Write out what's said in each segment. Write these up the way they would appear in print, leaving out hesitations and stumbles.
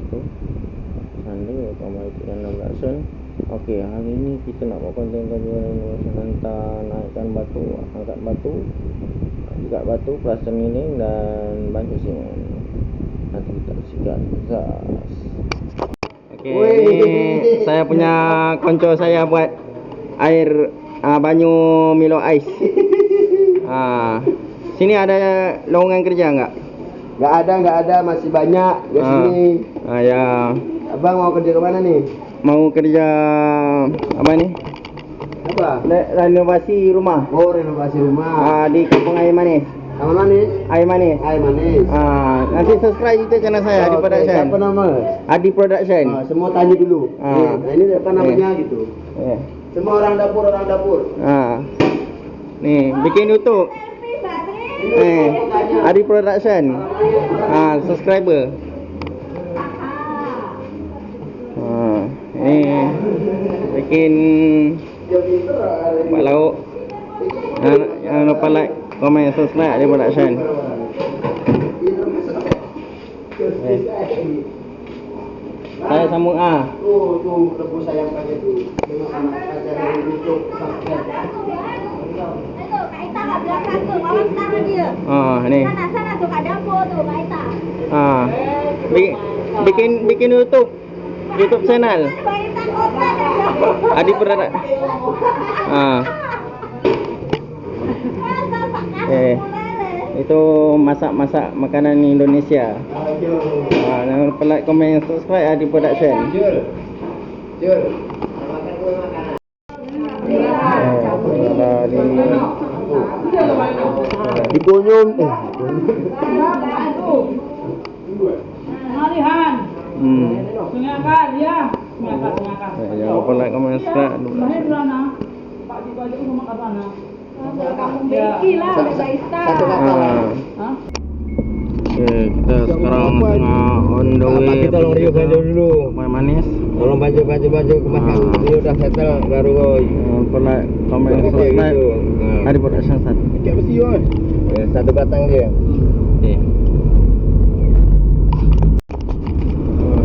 tu Sunday Kamai yang 16 sen. Okey, hari ni kita nak buat konten-konten hantar naikkan batu, angkat batu, dekat batu, perasan ini dan banyak singan. Nanti kita sikat zas. Okey, ni saya punya konco saya buat air banyu Milo Ice. Sini ada lowongan kerja enggak? Enggak ada, masih banyak di sini. Ya. Abang mau kerja ke mana nih? Mau kerja apa ni? Apa? Renovasi rumah. Oh, renovasi rumah. Di Kampung Air Manis. Taman Manis? Air Manis. Air Manis. Nanti subscribe YouTube channel saya, Adi Production. Apa nama? Adi Production. Semua tanya dulu. Nah, ini apa namanya gitu. Semua orang dapur. Nih, bikin YouTube. Adi Production. Subscriber. Bikin buat lauk. Jangan lupa like, komen, subscribe Adi Production. Saya sambung Tuh rebus sayang pakai tuh. Memang anak acara untuk subscribe. Kak Ita kat belakang tu, bawa tangan dia. Ni. Sana tu kat dapur tu, Kak Ita. Bikin YouTube channel. Kak Ita kotak dah. Adi Production. Itu masak-masak makanan Indonesia. Jangan lupa like, komen, subscribe Adi Production. Jul. Dikunyum. Malihan. Sengakan ya. Sengakan. Jangan lupa like, komen, subscribe. Ini berana. Pak di baju rumah kat sana. Kampung Beki lah, Baista. Kita sekarang tengah on the way. Kita tolong review baju dulu. Main manis. Tolong baju kemasan. Ini udah settle baru koi. Pernah komen subscribe Adi Production 1. Kayak besi kan? Satu batang dia.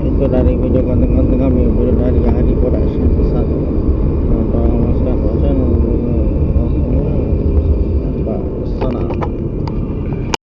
Itu dari video konten kami, dari Adi Production 1. Tolong subscribe channel.